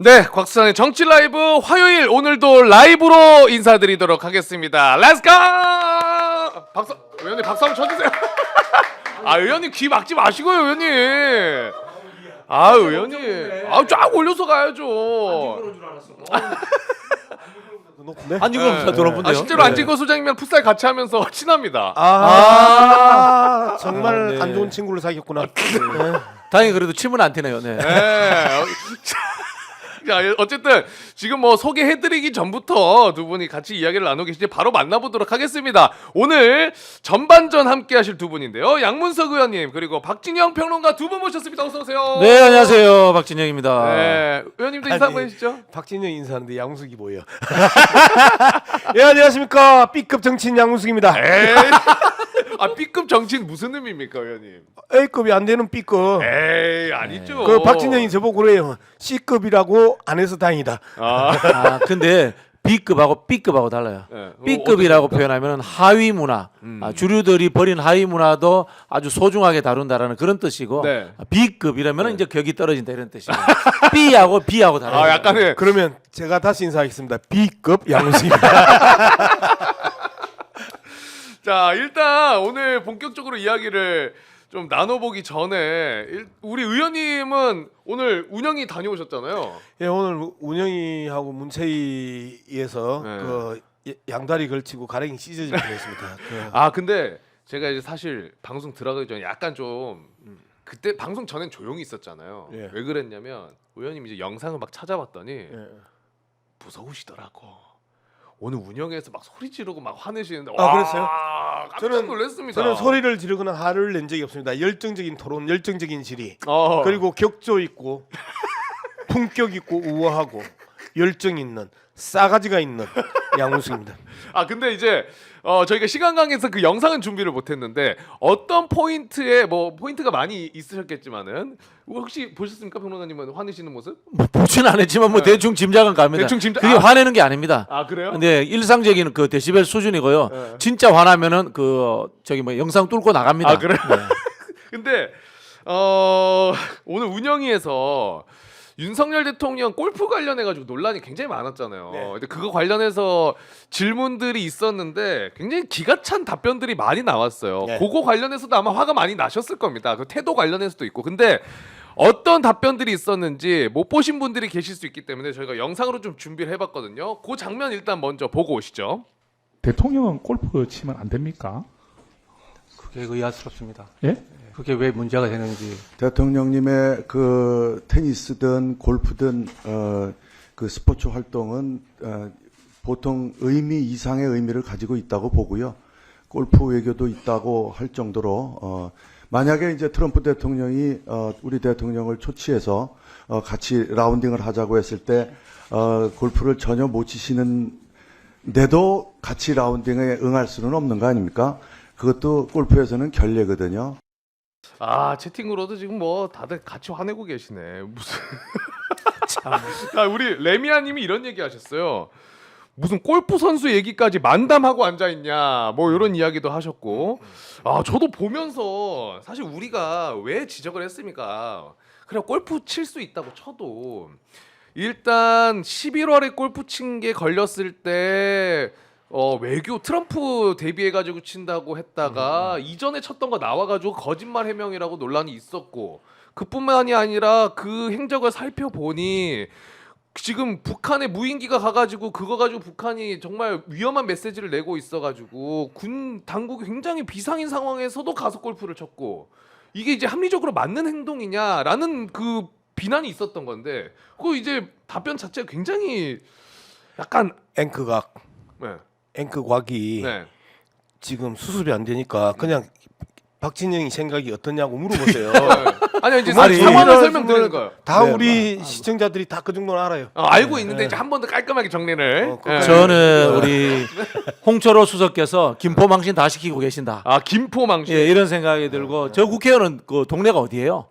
네, 곽수산의 정치 라이브 화요일 오늘도 라이브로 인사드리도록 하겠습니다. 렛츠고! 박수, 의원님 박수 한번 쳐주세요. 아, 의원님 귀 막지 마시고요, 의원님. 아, 의원님. 아, 쫙 올려서 가야죠. 높은데? 안진걸 더 높은데요. 아, 실제로 안진걸 소장님이랑 풋살 같이 하면서 친합니다. 정말 네. 안 좋은 친구를 사귀었구나. 네. 다행히 그래도 침은 안 튀네요. 네. 네. 자, 어쨌든 지금 뭐 소개해드리기 전부터 두 분이 같이 이야기를 나누고 계시지 바로 만나보도록 하겠습니다. 오늘 전반전 함께하실 두 분인데요. 양문석 의원님 그리고 박진영 평론가 두 분 모셨습니다. 어서 오세요. 네, 안녕하세요. 박진영입니다. 네, 의원님도 인사 한번 해주시죠. 박진영 인사하는데 양우석이 뭐예요? 예, 안녕하십니까. B급 정치인 양우석입니다. 에이, 아 B급 정치인 무슨 의미입니까, 의원님? A급이 안 되는 B급. 에이, 아니죠. 그 박진영이 저보고 그래요. C급이라고 안 해서 다행이다. 근데 B급하고 B급하고 달라요. 네. B급이라고 표현하면 하위 문화, 주류들이 버린 하위 문화도 아주 소중하게 다룬다라는 그런 뜻이고, 네. B급이라면 이제 격이 떨어진다 이런 뜻이고, B하고 B하고 달라요. 아, 약간의 그러면 제가 다시 인사하겠습니다. B급 양우석입니다. 자, 일단 오늘 본격적으로 이야기를 좀 나눠보기 전에 우리 의원님은 오늘 운영이 다녀오셨잖아요. 예, 오늘 운영이하고 문체위에서 네. 그 양다리 걸치고 가랭이 찢어질 뻔했습니다. 아, 근데 제가 이제 사실 방송 들어가기 전에 약간 좀 그때 방송 전엔 조용히 있었잖아요. 예. 왜 그랬냐면 의원님 이제 영상을 막 찾아봤더니 예. 무서우시더라고. 오늘 운영에서 막 소리 지르고 막 화내시는데 아, 그랬어요? 깜짝 놀랐습니다. 저는 소리를 지르거나 화를 낸 적이 없습니다. 열정적인 토론, 열정적인 질의, 그리고 그리고 격조 있고 품격 있고 우아하고 열정 있는 싸가지가 있는 양우석입니다. 근데 이제 저희가 시간 관계에서 그 영상은 준비를 못했는데 어떤 포인트에 뭐 포인트가 많이 있으셨겠지만은 혹시 보셨습니까, 평론가님은 화내시는 모습? 뭐 보진 않았지만 뭐 네. 대충 짐작은 갑니다. 대충 짐작- 그게 화내는 게 아닙니다. 아, 그래요? 근데 일상적인 그 데시벨 수준이고요. 네. 진짜 화나면은 그 저기 뭐 영상 뚫고 나갑니다. 아, 그래요? 네. 근데 오늘 운영위에서 윤석열 대통령 골프 관련해 가지고 논란이 굉장히 많았잖아요. 네. 근데 그거 관련해서 질문들이 있었는데 굉장히 기가 찬 답변들이 많이 나왔어요. 네. 그거 관련해서도 아마 화가 많이 나셨을 겁니다. 그 태도 관련해서도 있고. 근데 어떤 답변들이 있었는지 못 보신 분들이 계실 수 있기 때문에 저희가 영상으로 좀 준비를 해봤거든요. 그 장면 일단 먼저 보고 오시죠. 대통령은 골프 치면 안 됩니까? 그게 의아스럽습니다. 예? 그게 왜 문제가 되는지. 대통령님의 그 테니스든 골프든 그 스포츠 활동은 보통 의미 이상의 의미를 가지고 있다고 보고요. 골프 외교도 있다고 할 정도로 만약에 이제 트럼프 대통령이 우리 대통령을 초치해서 같이 라운딩을 하자고 했을 때 골프를 전혀 못 치시는데도 같이 라운딩에 응할 수는 없는 거 아닙니까? 그것도 골프에서는 결례거든요. 채팅으로도 지금 뭐 다들 같이 화내고 계시네. 무슨 우리 레미아님이 이런 얘기하셨어요. 무슨 골프 선수 얘기까지 만담하고 앉아 있냐, 뭐 이런 이야기도 하셨고, 저도 보면서 사실 우리가 왜 지적을 했습니까? 그래 골프 칠 수 있다고 쳐도 일단 11월에 골프 친 게 걸렸을 때. 외교 트럼프 대비해가지고 친다고 했다가 이전에 쳤던 거 나와가지고 거짓말 해명이라고 논란이 있었고, 그뿐만이 아니라 그 행적을 살펴보니 지금 북한에 무인기가 가가지고 그거 가지고 북한이 정말 위험한 메시지를 내고 있어가지고 군 당국이 굉장히 비상인 상황에서도 가서 골프를 쳤고, 이게 이제 합리적으로 맞는 행동이냐라는 그 비난이 있었던 건데, 그 이제 답변 자체가 굉장히 약간 앵크각, 네. 앵크곽이 네. 지금 수습이 안 되니까 그냥 박진영이 생각이 어떠냐고 물어보세요. 아니 이제 아니, 상황을 이런 설명드리는 거는 거예요. 다 네, 우리 시청자들이 다 그 정도는 알아요. 알고 있는데 네. 이제 한 번 더 깔끔하게 정리를. 그거 저는 우리 홍철호 수석께서 김포망신 다 시키고 계신다. 김포망신. 예, 이런 생각이 들고, 저 국회의원은 그 동네가 어디예요?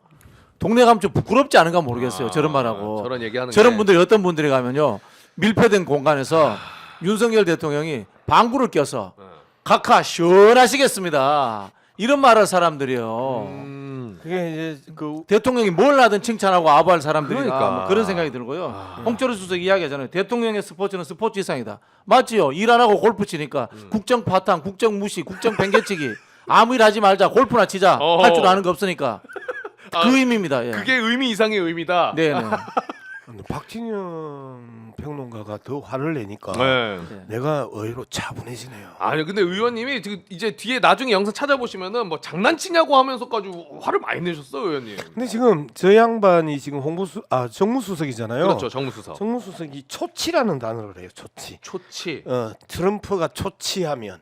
동네 가면 좀 부끄럽지 않은가 모르겠어요. 저런 말하고. 저런 얘기하는 저런 게. 분들이 어떤 분들이 가면요, 밀폐된 공간에서 윤석열 대통령이 방구를 껴서 각하 시원하시겠습니다, 이런 말할 사람들이요. 그게 이제 그 대통령이 뭘 하든 칭찬하고 아부할 사람들이니까 그러니까. 뭐 그런 생각이 들고요. 홍철호 수석 이야기하잖아요. 대통령의 스포츠는 스포츠 이상이다. 맞지요. 일 안 하고 골프 치니까 국정 파탄, 국정 무시, 국정 팽개치기 아무 일 하지 말자. 골프나 치자. 어허. 할 줄 아는 거 없으니까. 아, 그 의미입니다. 예. 그게 의미 이상의 의미다. 네네. 박진영 평론가가 더 화를 내니까 네. 내가 의외로 차분해지네요. 아니 근데 의원님이 지금 이제 뒤에 나중에 영상 찾아보시면은 뭐 장난치냐고 하면서까지 화를 많이 내셨어요, 의원님. 근데 지금 저 양반이 지금 정무수석이잖아요. 그렇죠, 정무수석. 정무수석이 초치라는 단어를 해요. 초치. 초치. 트럼프가 초치하면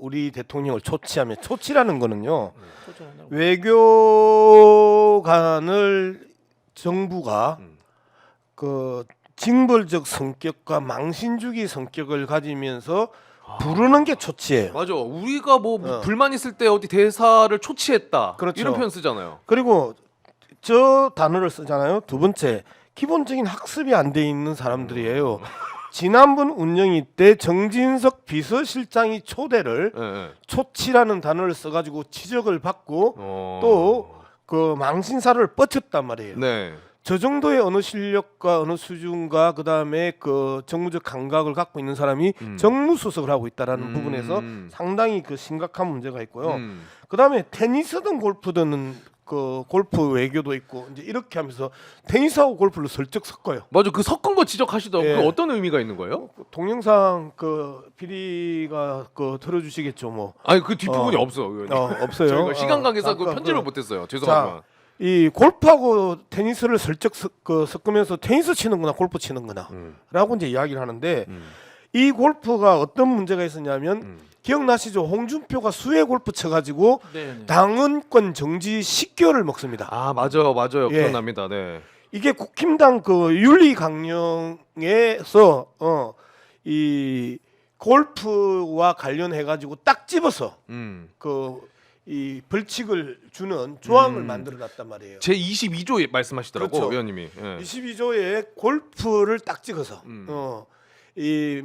우리 대통령을 초치하면 초치라는 거는요. 외교관을 정부가 그 징벌적 성격과 망신주기 성격을 가지면서 부르는 게 초치예요. 맞아. 우리가 뭐 어. 불만 있을 때 어디 대사를 초치했다. 그렇죠. 이런 표현 쓰잖아요. 그리고 저 단어를 쓰잖아요. 두 번째, 기본적인 학습이 안 돼 있는 사람들이에요. 지난번 운영위 때 정진석 비서실장이 초대를 예, 예. 초치라는 단어를 써가지고 지적을 받고 어. 또 그 망신사를 뻗쳤단 말이에요. 네. 저 정도의 언어 실력과 언어 수준과 그 다음에 그 정무적 감각을 갖고 있는 사람이 정무수석을 하고 있다라는 부분에서 상당히 그 심각한 문제가 있고요. 그 다음에 테니스든 골프든 그 골프 외교도 있고 이제 이렇게 하면서 테니스하고 골프를 슬쩍 섞어요. 맞아. 그 섞은 거 지적하시더라고. 예. 그 어떤 의미가 있는 거예요? 동영상 그 PD가 그 들어주시겠죠, 뭐. 아니 그 뒷부분이 없어, 의원님. 없어요. 저희가 시간 관계상 그 아까 편집을 그- 못했어요. 죄송하지만. 이 골프하고 테니스를 슬쩍 섞으면서 테니스 치는구나 골프 치는구나라고 이제 이야기를 하는데 이 골프가 어떤 문제가 있었냐면 기억나시죠? 홍준표가 수해 골프 쳐가지고 네네. 당원권 정지 10개월을 먹습니다. 아 맞아요, 맞아요. 예. 기억납니다. 네. 이게 국힘당 그 윤리 강령에서 이 골프와 관련해 가지고 딱 집어서 그 이 벌칙을 주는 조항을 만들어놨단 말이에요. 제 22조 말씀하시더라고, 그렇죠. 의원님이. 예. 22조에 골프를 딱 찍어서 이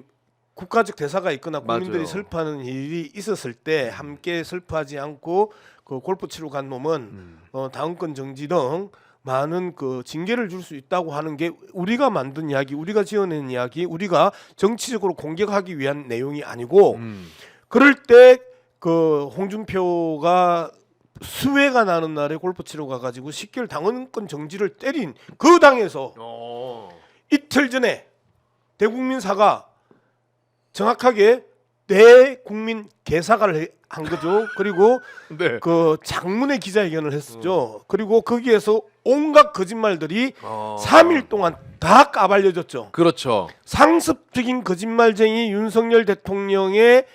국가적 대사가 있거나 국민들이 맞아요. 슬퍼하는 일이 있었을 때 함께 슬퍼하지 않고 그 골프 치러 간 놈은 당원권 정지 등 많은 그 징계를 줄 수 있다고 하는 게 우리가 만든 이야기, 우리가 지어낸 이야기, 우리가 정치적으로 공격하기 위한 내용이 아니고 그럴 때 그 홍준표가 수해가 나는 날에 골프 치러 가가지고 10개월 당원권 정지를 때린 그 당에서 이틀 전에 대국민사가 정확하게 대국민 개사과를 한 거죠. 그리고 네. 그 장문의 기자회견을 했었죠. 그리고 거기에서 온갖 거짓말들이 3일 동안 다 까발려졌죠. 그렇죠. 상습적인 거짓말쟁이 윤석열 대통령의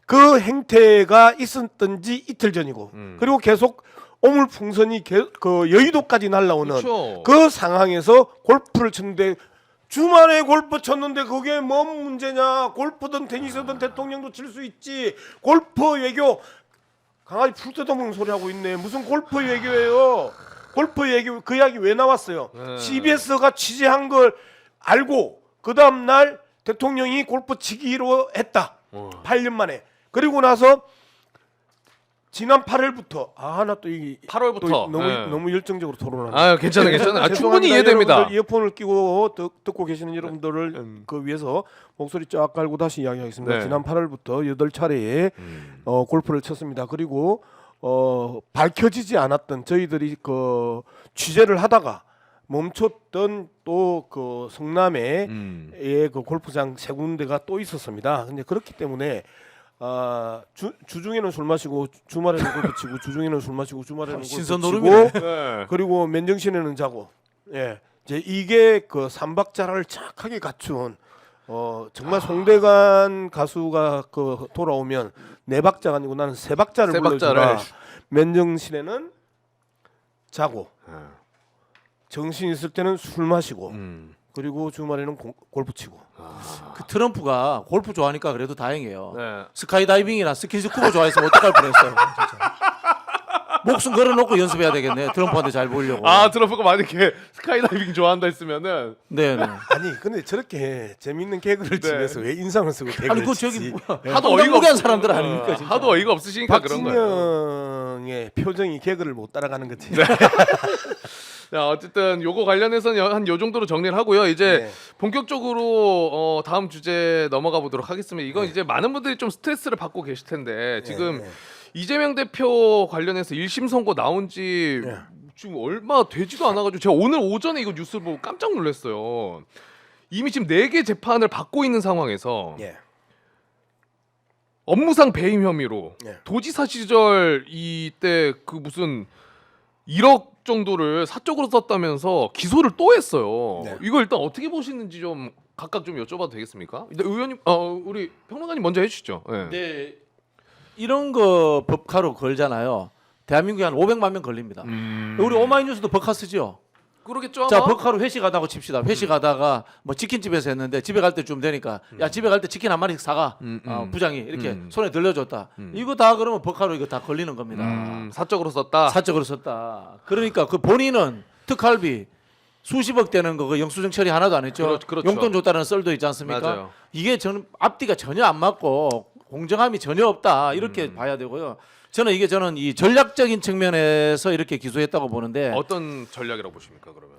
그 행태가 있었던지 이틀 전이고 그리고 계속 오물풍선이 그 여의도까지 날라오는 그렇죠. 그 상황에서 골프를 쳤는데 주말에 골프 쳤는데 그게 뭔 문제냐? 골프든 테니스든 대통령도 칠 수 있지. 골프 외교 강아지 풀 뜯어먹는 소리 하고 있네. 무슨 골프 외교예요? 골프 외교 그 이야기 왜 나왔어요? CBS가 취재한 걸 알고 그 다음 날 대통령이 골프 치기로 했다. 8년 만에. 그리고 나서 지난 8월부터 하나 또 이 8월부터 또 너무 네. 너무 열정적으로 토론하는. 아 괜찮아, 괜찮아. 아, 충분히 죄송합니다. 이해됩니다. 여러분들 이어폰을 끼고 듣고 계시는 여러분들을 그 위해서 목소리 쫙 깔고 다시 이야기하겠습니다. 네. 지난 8월부터 8차례에 골프를 쳤습니다. 그리고 밝혀지지 않았던 저희들이 그 취재를 하다가 멈췄던 또 그 성남에 그 골프장 세 군데가 또 있었습니다. 근데 그렇기 때문에 주중에는 술 마시고 주말에는 골프 치고 주중에는 술 마시고 주말에는 골프 신선 치고 노름이네. 네. 그리고 맨정신에는 자고 예 이제 이게 그 삼박자를 착하게 갖춘 정말 송대관 가수가 그 돌아오면 네 박자가 아니고 나는 세 박자를 세 불러주라. 박자를. 맨정신에는 자고 정신 있을 때는 술 마시고 그리고 주말에는 골프 치고 그 트럼프가 골프 좋아하니까 그래도 다행이에요. 네. 스카이다이빙이나 스킨스쿠버 좋아했으면 어떡할 뻔했어요. 진짜. 목숨 걸어놓고 연습해야 되겠네. 트럼프한테 잘 보이려고. 아 트럼프가 만약에 스카이다이빙 좋아한다 했으면은 네, 네. 아니 근데 저렇게 재밌는 개그를 치면서 왜 인상을 쓰고 개그를 아니 그 치지? 저기 뭐야? 하도 어이가 어이가 무한 없- 사람들 아닙니까? 진짜. 하도 어이가 없으시니까 그런 거예요. 박진영의 표정이 개그를 못 따라가는 거지. 자 어쨌든 요거 관련해서는 한 요 정도로 정리를 하고요. 이제 네. 본격적으로 다음 주제 넘어가 보도록 하겠습니다. 이건 이제 많은 분들이 좀 스트레스를 받고 계실 텐데 지금 네. 이재명 대표 관련해서 1심 선고 나온 지 네. 지금 얼마 되지도 않아가지고 제가 오늘 오전에 이거 뉴스를 보고 깜짝 놀랐어요. 이미 지금 4개 재판을 받고 있는 상황에서 예. 업무상 배임 혐의로 예. 도지사 시절 이때 그 무슨 1억 정도를 사적으로 썼다면서 기소를 또 했어요. 네. 이거 일단 어떻게 보시는지 좀 각각 좀 여쭤봐도 되겠습니까? 일단 의원님, 우리 평론가님 먼저 해주시죠. 네. 네. 이런 거 법카로 걸잖아요. 대한민국에 한 500만 명 걸립니다. 우리 오마이뉴스도 법카 쓰죠. 그러겠죠. 자, 아마? 법카로 회식하다고 칩시다. 회식하다가 뭐 치킨집에서 했는데 집에 갈 때쯤 되니까 야 집에 갈 때 치킨 한 마리씩 사가. 부장이 이렇게 손에 들려줬다. 이거 다 그러면 법카로 이거 다 걸리는 겁니다. 사적으로 썼다. 사적으로 썼다. 그러니까 그 본인은 특할비 수십억 되는 거 그 영수증 처리 하나도 안 했죠. 그렇죠. 용돈 줬다는 썰도 있지 않습니까? 맞아요. 이게 저는 앞뒤가 전혀 안 맞고 공정함이 전혀 없다 이렇게 봐야 되고요. 저는 이 전략적인 측면에서 이렇게 기소했다고 보는데 어떤 전략이라고 보십니까? 그러면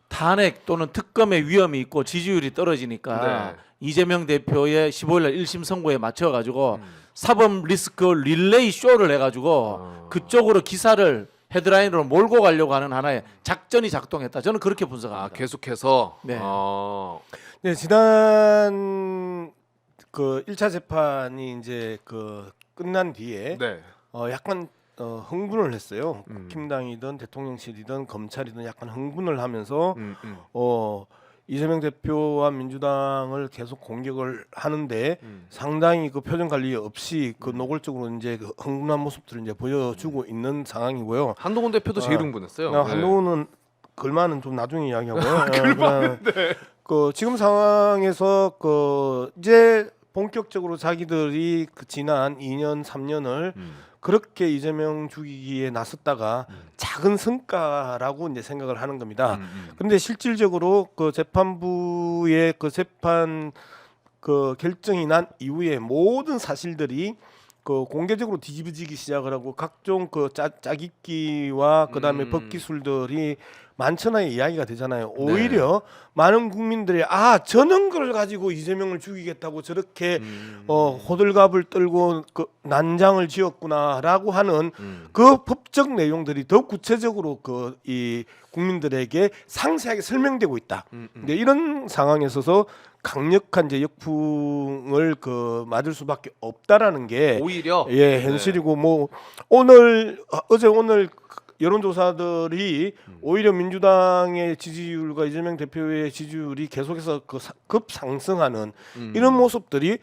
탄핵 또는 특검의 위험이 있고 지지율이 떨어지니까 네. 이재명 대표의 15일날 1심 선고에 맞춰가지고 사법 리스크 릴레이 쇼를 해가지고 그쪽으로 기사를 헤드라인으로 몰고 가려고 하는 하나의 작전이 작동했다. 저는 그렇게 분석합니다. 계속해서 네. 네, 지난 그 1차 재판이 이제 그 끝난 뒤에 네. 약간 흥분을 했어요. 국힘당이든 대통령실이든 검찰이든 약간 흥분을 하면서 이재명 대표와 민주당을 계속 공격을 하는데 상당히 그 표정 관리 없이 그 노골적으로 이제 그 흥분한 모습들을 이제 보여주고 있는 상황이고요. 한동훈 대표도 제일 흥분했어요. 네. 한동훈은 글만은 좀 나중에 이야기하고요. 글만은 그 지금 상황에서 그 이제 본격적으로 자기들이 그 지난 2년 3년을 그렇게 이재명 죽이기에 나섰다가 작은 성과라고 이제 생각을 하는 겁니다. 그런데 실질적으로 그 재판부의 그 재판 그 결정이 난 이후에 모든 사실들이 그 공개적으로 뒤집어지기 시작을 하고 각종 그 짜깁기와 그다음에 법기술들이 만천하에 이야기가 되잖아요. 오히려 많은 국민들이 저런 걸 가지고 이재명을 죽이겠다고 저렇게 호들갑을 떨고 그 난장을 지었구나라고 하는 그 법적 내용들이 더 구체적으로 그 이 국민들에게 상세하게 설명되고 있다. 근데 이런 상황에 있어서 강력한 이제 역풍을 그 맞을 수밖에 없다라는 게 오히려 현실이고 뭐 어제 오늘 여론조사들이 오히려 민주당의 지지율과 이재명 대표의 지지율이 계속해서 그 급상승하는 이런 모습들이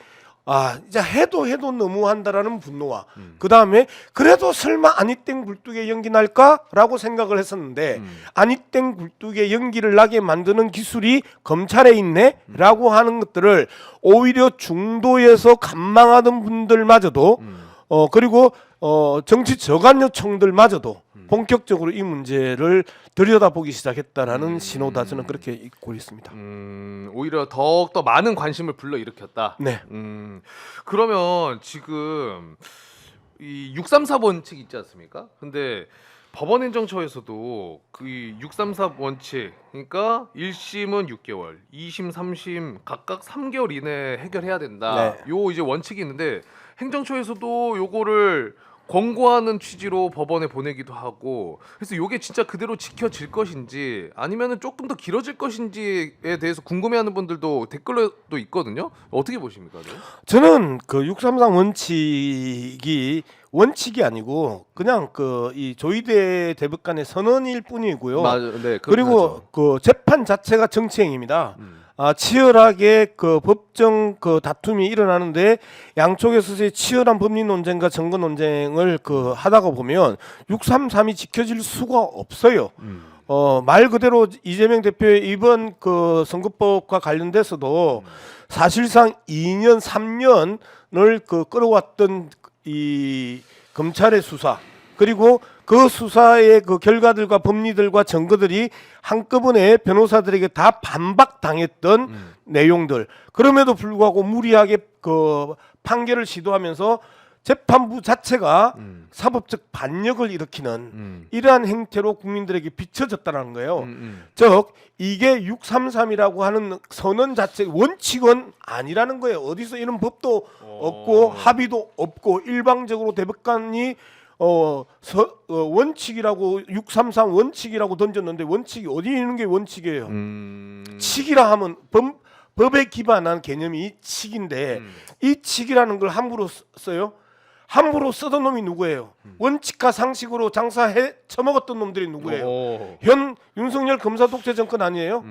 이제 해도 너무한다라는 분노와 그 다음에 그래도 설마 아니땡 굴뚝에 연기 날까라고 생각을 했었는데 아니땡 굴뚝에 연기를 나게 만드는 기술이 검찰에 있네라고 하는 것들을 오히려 중도에서 간망하던 분들마저도 그리고 정치 저간 요청들마저도 본격적으로 이 문제를 들여다보기 시작했다라는 신호다. 저는 그렇게 읽고 있습니다. 오히려 더욱더 많은 관심을 불러일으켰다. 네. 그러면 지금 이 634 원칙 있지 않습니까? 근데 법원행정처에서도 그 634 원칙 그러니까 1심은 6개월, 2심, 3심 각각 3개월 이내에 해결해야 된다. 네. 요 이제 원칙이 있는데 행정처에서도 요거를 권고하는 취지로 법원에 보내기도 하고 그래서 요게 진짜 그대로 지켜질 것인지 아니면은 조금 더 길어질 것인지에 대해서 궁금해하는 분들도 댓글로도 있거든요. 어떻게 보십니까? 네? 저는 그 633 원칙이 아니고 그냥 그 이 조희대 대법관의 선언일 뿐이고요. 네, 그리고 그 재판 자체가 정치행위입니다. 치열하게 그 법정 그 다툼이 일어나는데 양쪽에서의 치열한 법리 논쟁과 증거 논쟁을 그 하다가 보면 633이 지켜질 수가 없어요. 말 그대로 이재명 대표의 이번 그 선거법과 관련돼서도 사실상 2년 3년을 그 끌어왔던 이 검찰의 수사 그리고 그 수사의 그 결과들과 법리들과 증거들이 한꺼번에 변호사들에게 다 반박당했던 내용들. 그럼에도 불구하고 무리하게 그 판결을 시도하면서 재판부 자체가 사법적 반역을 일으키는 이러한 행태로 국민들에게 비춰졌다는 거예요. 즉 이게 633이라고 하는 선언 자체 원칙은 아니라는 거예요. 어디서 이런 법도 없고 합의도 없고 일방적으로 대법관이 원칙이라고 633 원칙이라고 던졌는데 원칙이 어디 있는 게 원칙이에요. 칙이라 하면 법에 기반한 개념이 칙인데 이 칙이라는 걸 함부로 써요. 함부로 쓰던 놈이 누구예요? 원칙과 상식으로 장사해 처먹었던 놈들이 누구예요? 현 윤석열 검사 독재 정권 아니에요?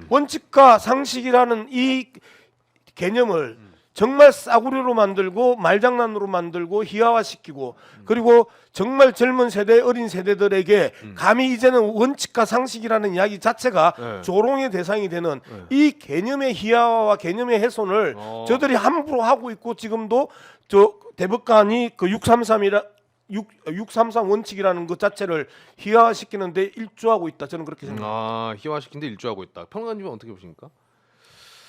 원칙과 상식이라는 이 개념을 정말 싸구려로 만들고 말장난으로 만들고 희화화시키고 그리고 정말 젊은 세대 어린 세대들에게 감히 이제는 원칙과 상식이라는 이야기 자체가 조롱의 대상이 되는 이 개념의 희화화와 개념의 훼손을 저들이 함부로 하고 있고 지금도 저 대법관이 그 633 원칙이라는 것 자체를 희화화시키는데 일조하고 있다. 저는 그렇게 생각합니다. 희화시킨데 일조하고 있다. 평론가님은 어떻게 보십니까?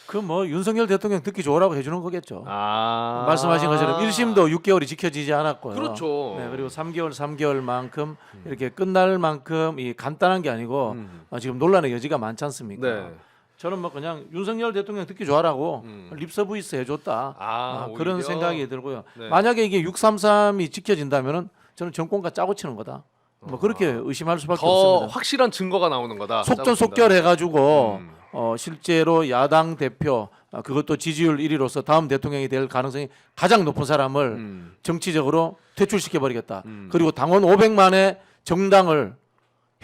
그 뭐 윤석열 대통령 듣기 좋으라고 해주는 거겠죠. 아. 말씀하신 것처럼 1심도 6개월이 지켜지지 않았고요. 그렇죠. 네, 그리고 3개월만큼 이렇게 끝날 만큼 이 간단한 게 아니고 지금 논란의 여지가 많지 않습니까? 네. 저는 뭐 그냥 윤석열 대통령 듣기 좋아라고 립서비스 해줬다 그런 오히려? 생각이 들고요. 네. 만약에 이게 633이 지켜진다면은 저는 정권과 짜고 치는 거다. 뭐 그렇게 의심할 수밖에 더 없습니다. 확실한 증거가 나오는 거다. 속전속결해가지고 실제로 야당 대표 그것도 지지율 1위로서 다음 대통령이 될 가능성이 가장 높은 사람을 정치적으로 퇴출시켜 버리겠다. 그리고 당원 500만의 정당을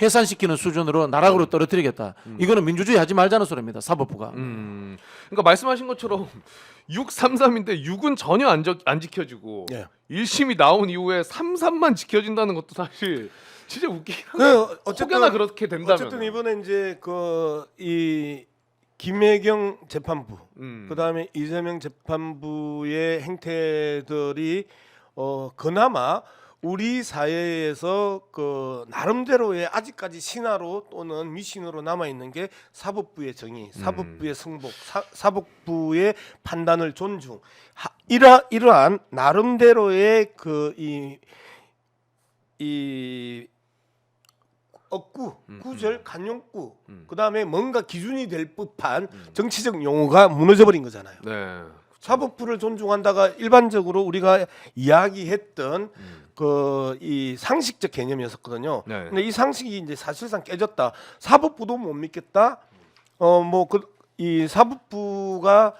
해산시키는 수준으로 나락으로 떨어뜨리겠다. 이거는 민주주의 하지 말자는 소리입니다. 사법부가. 그러니까 말씀하신 것처럼 633인데 6은 전혀 안 지켜지고 예. 1심이 나온 이후에 33만 지켜진다는 것도 사실 진짜 웃기긴 그 한데 어쨌든 혹여나 그렇게 된다면 어쨌든 이번에 이제 그 이 김혜경 재판부 그다음에 이재명 재판부의 행태들이 그나마 우리 사회에서 그 나름대로의 아직까지 신화로 또는 미신으로 남아 있는 게 사법부의 정의, 사법부의 승복, 사법부의 판단을 존중. 이러한 나름대로의 그 이 억구, 구절, 간용구, 그다음에 뭔가 기준이 될 법한 정치적 용어가 무너져 버린 거잖아요. 네. 사법부를 존중한다가 일반적으로 우리가 이야기했던 그 이 상식적 개념이었었거든요. 네. 근데 이 상식이 이제 사실상 깨졌다. 사법부도 못 믿겠다. 뭐 그 이 사법부가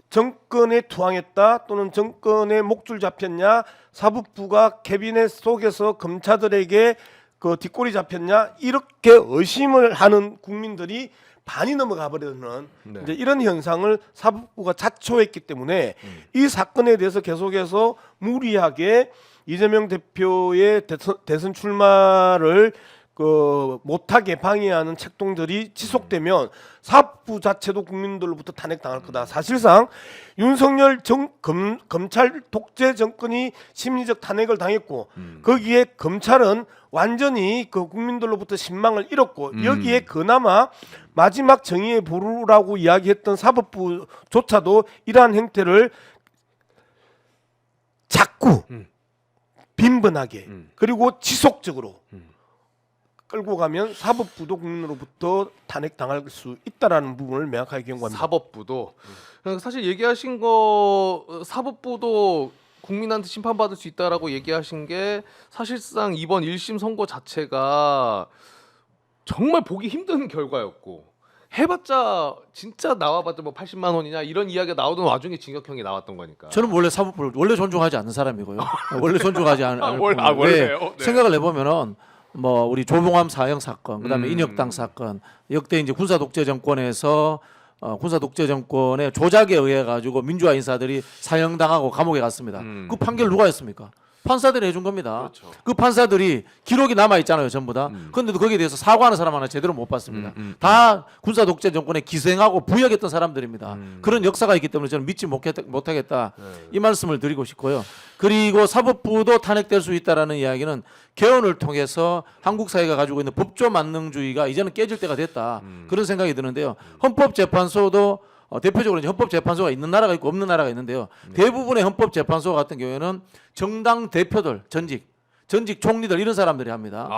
정권에 투항했다 또는 정권에 목줄 잡혔냐, 사법부가 캐비넷 속에서 검사들에게 그 뒷골이 잡혔냐 이렇게 의심을 하는 국민들이 반이 넘어가 버리는 네. 이제 이런 현상을 사법부가 자초했기 때문에 이 사건에 대해서 계속해서 무리하게 이재명 대표의 대선 출마를 그 못하게 방해하는 책동들이 지속되면 사법부 자체도 국민들로부터 탄핵당할 거다. 사실상 윤석열 검찰 독재 정권이 심리적 탄핵을 당했고 거기에 검찰은 완전히 그 국민들로부터 신망을 잃었고 여기에 그나마 마지막 정의의 보루라고 이야기했던 사법부조차도 이러한 행태를 자꾸 빈번하게 그리고 지속적으로 끌고 가면 사법부도 국민으로부터 탄핵당할 수 있다라는 부분을 명확하게 경고합니다. 사법부도 사실 얘기하신 거 사법부도 국민한테 심판받을 수 있다라고 얘기하신 게 사실상 이번 1심 선고 자체가 정말 보기 힘든 결과였고 해봤자 진짜 나와봤자 뭐 80만 원이냐 이런 이야기가 나오던 와중에 징역형이 나왔던 거니까. 저는 원래 사법부를 원래 존중하지 않는 사람이고요. 원래 존중하지 않는 원래요? 네. 생각을 해보면은 뭐 우리 조봉암 사형 사건, 그다음에 인혁당 사건, 역대 이제 군사 독재 정권에서 군사 독재 정권의 조작에 의해 가지고 민주화 인사들이 사형당하고 감옥에 갔습니다. 그 판결 누가 했습니까? 판사들이 해준 겁니다. 그렇죠. 그 판사들이 기록이 남아 있잖아요, 전부 다. 그런데도 거기에 대해서 사과하는 사람 하나 제대로 못 봤습니다. 다 군사 독재 정권에 기생하고 부역했던 사람들입니다. 그런 역사가 있기 때문에 저는 믿지 못하겠다. 이 말씀을 드리고 싶고요. 그리고 사법부도 탄핵될 수 있다라는 이야기는 개헌을 통해서 한국 사회가 가지고 있는 법조 만능주의가 이제는 깨질 때가 됐다. 그런 생각이 드는데요. 헌법재판소도 대표적으로 이제 헌법재판소가 있는 나라가 있고 없는 나라가 있는데요. 대부분의 헌법재판소 같은 경우에는 정당 대표들, 전직 총리들 이런 사람들이 합니다.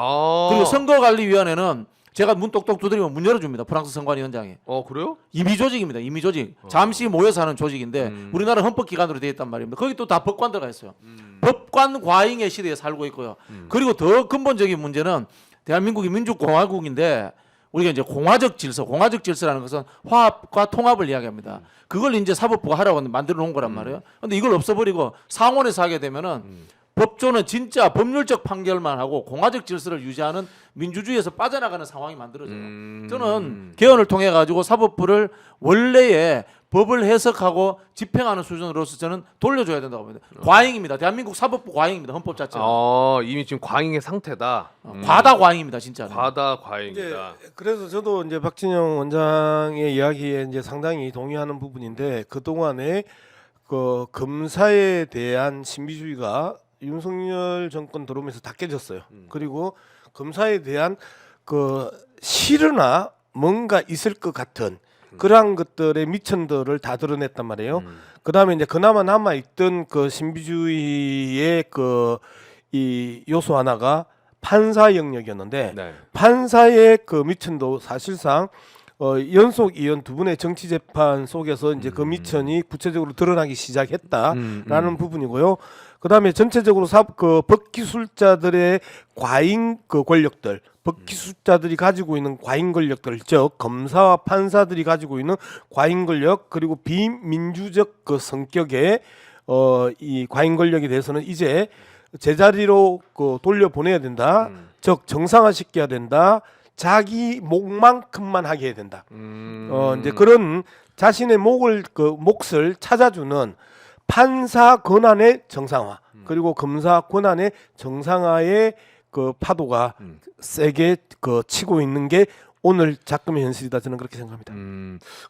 그리고 선거관리위원회는 제가 문 똑똑 두드리면 문 열어줍니다. 프랑스 선관위원장이. 그래요? 임의 조직입니다. 임의 조직. 잠시 모여서 하는 조직인데 우리나라 헌법기관으로 되어 있단 말입니다. 거기 또 다 법관 들어가 있어요. 법관 과잉의 시대에 살고 있고요. 그리고 더 근본적인 문제는 대한민국이 민주공화국인데 우리가 이제 공화적 질서라는 것은 화합과 통합을 이야기합니다. 그걸 이제 사법부가 하라고 만들어 놓은 거란 말이에요. 근데 이걸 없애버리고 상원에서 하게 되면은 법조는 진짜 법률적 판결만 하고 공화적 질서를 유지하는 민주주의에서 빠져나가는 상황이 만들어져요. 저는 개헌을 통해 가지고 사법부를 원래의 법을 해석하고 집행하는 수준으로서 저는 돌려줘야 된다고 봅니다. 과잉입니다. 대한민국 사법부 과잉입니다. 헌법 자체가. 이미 지금 과잉의 상태다. 과다 과잉입니다, 진짜. 과다 이제 과잉이다. 그래서 저도 이제 박진영 원장의 이야기에 이제 상당히 동의하는 부분인데 그 동안에 그 검사에 대한 신비주의가 윤석열 정권 들어오면서 다 깨졌어요. 그리고 검사에 대한 그 싫으나 뭔가 있을 것 같은 그러한 것들의 미천들을 다 드러냈단 말이에요. 그다음에 이제 그나마 남아 있던 그 신비주의의 그 이 요소 하나가 판사 영역이었는데 네. 판사의 그 미천도 사실상 연속 이연 두 분의 정치 재판 속에서 이제 그 미천이 구체적으로 드러나기 시작했다라는 부분이고요. 그다음에 전체적으로 그 법기술자들의 과잉 그 권력들, 법기술자들이 가지고 있는 과잉 권력들, 즉 검사와 판사들이 가지고 있는 과잉 권력 그리고 비민주적 그 성격의 이 과잉 권력에 대해서는 이제 제자리로 그 돌려보내야 된다. 즉 정상화시켜야 된다. 자기 목만큼만 하게 해야 된다. 이제 그런 자신의 몫을 찾아주는 판사 권한의 정상화 그리고 검사 권한의 정상화의 그 파도가 세게 그 치고 있는 게 오늘 작금의 현실이다 저는 그렇게 생각합니다.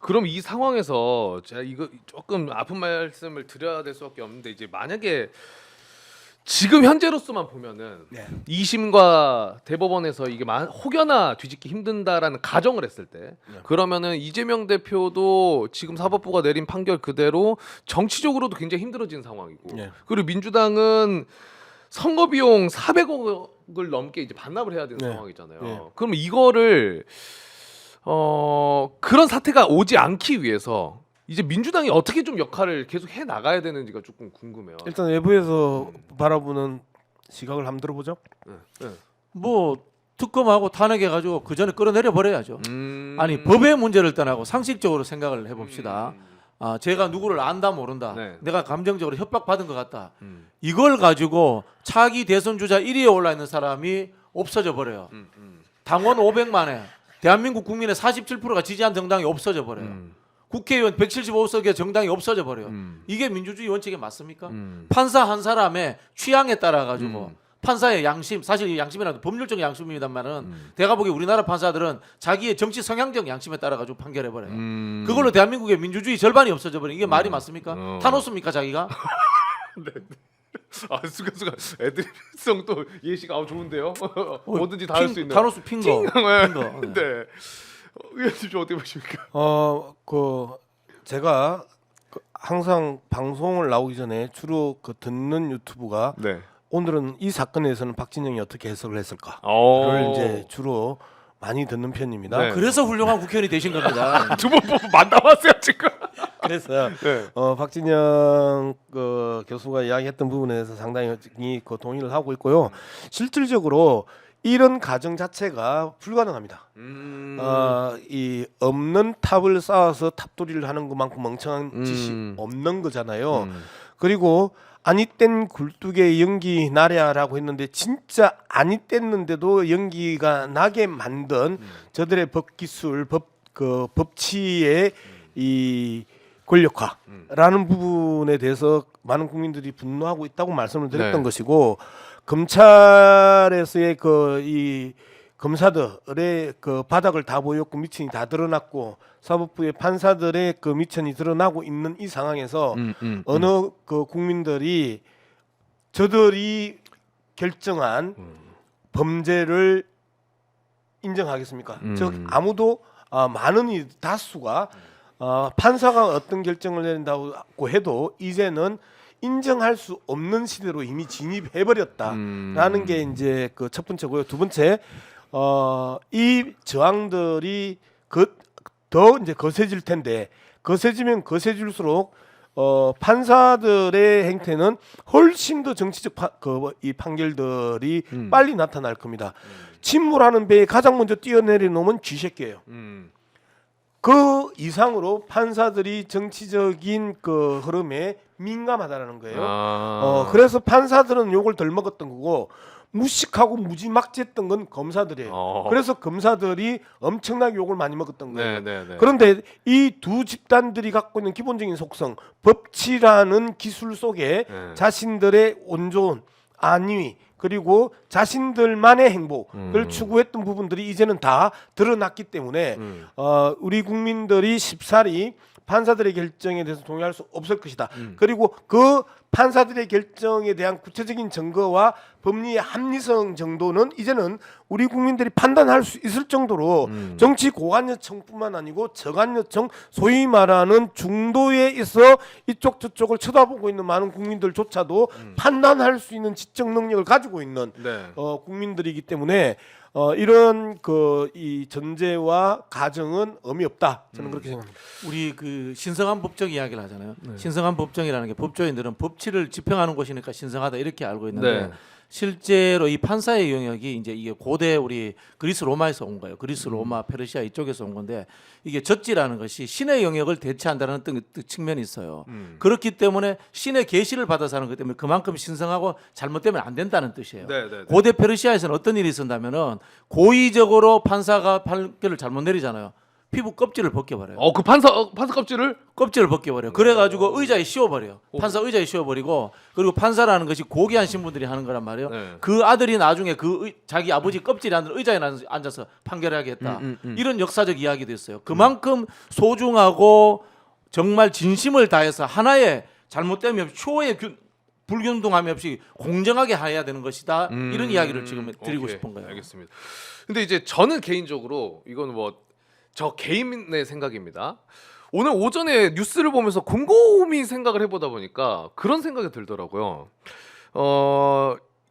그럼 이 상황에서 제가 이거 조금 아픈 말씀을 드려야 될 수밖에 없는데 이제 만약에 지금 현재로서만 보면은 네. 2심과 대법원에서 이게 혹여나 뒤집기 힘든다라는 가정을 했을 때 그러면은 이재명 대표도 지금 사법부가 내린 판결 그대로 정치적으로도 굉장히 힘들어진 상황이고 네. 그리고 민주당은 선거 비용 400억을 넘게 이제 반납을 해야 되는 네. 상황이잖아요. 네. 그럼 이거를 그런 사태가 오지 않기 위해서 이제 민주당이 어떻게 좀 역할을 계속 해 나가야 되는지가 조금 궁금해요. 일단 외부에서 바라보는 시각을 한번 들어보죠. 네. 뭐 특검하고 탄핵해 가지고 그 전에 끌어내려 버려야죠. 음. 아니 법의 문제를 떠나고 상식적으로 생각을 해봅시다. 제가 누구를 안다 모른다. 네. 내가 감정적으로 협박받은 것 같다. 이걸 가지고 차기 대선 주자 1위에 올라 있는 사람이 없어져 버려요. 당원 500만에 대한민국 국민의 47%가 지지한 정당이 없어져 버려요. 국회의원 175석의 정당이 없어져 버려요. 이게 민주주의 원칙에 맞습니까? 판사 한 사람의 취향에 따라 가지고 판사의 양심, 사실 이 양심이라도 법률적 양심입니다만은 내가 보기에 우리나라 판사들은 자기의 정치 성향적 양심에 따라 가지고 판결해 버려요. 그걸로 대한민국의 민주주의 절반이 없어져 버려. 이게 말이 맞습니까? 타노스입니까 자기가? 수가 애드립성 또 예시가 좋은데요. 뭐든지 다 할 수 있는. 타노스 핑거. 네. 네. 의원님 좀 어떻게 보십니까? 제가 항상 방송을 나오기 전에 주로 그 듣는 유튜브가 네. 오늘은 이 사건에서는 박진영이 어떻게 해석을 했을까를 이제 주로 많이 듣는 편입니다. 네. 그래서 훌륭한 국회의원이 되신 겁니다. 두 번 만나봤어요 지금. 그래서 네. 박진영 그 교수가 이야기했던 부분에 대해서 상당히 그 동의를 하고 있고요. 실질적으로 이런 가정 자체가 불가능합니다. 이 없는 탑을 쌓아서 탑돌이를 하는 것만큼 멍청한 짓이 없는 거잖아요. 그리고 아니 땐 굴뚝에 연기 나랴라고 했는데 진짜 아니 뗐는데도 연기가 나게 만든 저들의 법기술, 법치의 이 권력화라는 부분에 대해서 많은 국민들이 분노하고 있다고 말씀을 드렸던 네. 것이고 검찰에서의 그 이 검사들의 그 바닥을 다 보였고 미천이 다 드러났고 사법부의 판사들의 그 미천이 드러나고 있는 이 상황에서 어느 그 국민들이 저들이 결정한 범죄를 인정하겠습니까? 즉 아무도 많은 이 다수가 판사가 어떤 결정을 내린다고 해도 이제는 인정할 수 없는 시대로 이미 진입해 버렸다라는 게 이제 그 첫 번째고요. 두 번째 이 저항들이 더 이제 거세질 텐데 거세지면 거세질수록 판사들의 행태는 훨씬 더 정치적 이 판결들이 빨리 나타날 겁니다. 침몰하는 배에 가장 먼저 뛰어내린 놈은 쥐새끼예요. 그 이상으로 판사들이 정치적인 그 흐름에 민감하다라는 거예요. 그래서 판사들은 욕을 덜 먹었던 거고 무식하고 무지막지했던 건 검사들이에요. 그래서 검사들이 엄청나게 욕을 많이 먹었던 거예요. 그런데 이 두 집단들이 갖고 있는 기본적인 속성, 법치라는 기술 속에 자신들의 온전, 안위 그리고 자신들만의 행복을 추구했던 부분들이 이제는 다 드러났기 때문에 우리 국민들이 쉽사리 판사들의 결정에 대해서 동의할 수 없을 것이다. 그리고 그 판사들의 결정에 대한 구체적인 증거와 법리의 합리성 정도는 이제는 우리 국민들이 판단할 수 있을 정도로 정치 고관여청뿐만 아니고 저관여청 소위 말하는 중도에 있어 이쪽 저쪽을 쳐다보고 있는 많은 국민들조차도 판단할 수 있는 지적 능력을 가지고 있는 국민들이기 때문에 이런 그 이 전제와 가정은 의미 없다. 저는 그렇게 생각합니다. 우리 그 신성한 법정 이야기를 하잖아요. 신성한 법정이라는 게 법조인들은 법치를 집행하는 곳이니까 신성하다 이렇게 알고 있는데 실제로 이 판사의 영역이 이제 이게 고대 우리 그리스 로마에서 온 거예요. 그리스 로마 페르시아 이쪽에서 온 건데 이게 젖지라는 것이 신의 영역을 대체한다는 어떤 측면이 있어요. 그렇기 때문에 신의 계시를 받아서 하는 것 때문에 그만큼 신성하고 잘못되면 안 된다는 뜻이에요. 고대 페르시아에서는 어떤 일이 있었냐면은 고의적으로 판사가 판결을 잘못 내리잖아요. 피부 껍질을 벗겨버려요. 그 판사 껍질을 껍질을 벗겨버려요. 그래가지고 의자에 씌워버려요. 판사 의자에 씌워버리고 그리고 판사라는 것이 고귀한 신분들이 하는 거란 말이에요. 그 아들이 나중에 자기 아버지 껍질에 앉은 의자에 앉아서 판결하겠다. 이런 역사적 이야기도 있어요. 그만큼 소중하고 정말 진심을 다해서 하나의 잘못됨이 없이 초의 불균등함이 없이 공정하게 해야 되는 것이다. 이런 이야기를 지금 드리고 싶은 거예요. 알겠습니다. 근데 이제 저는 개인적으로 이건 뭐 저 개인의 생각입니다. 오늘 오전에 뉴스를 보면서 곰곰이 생각을 해보다 보니까 그런 생각이 들더라고요.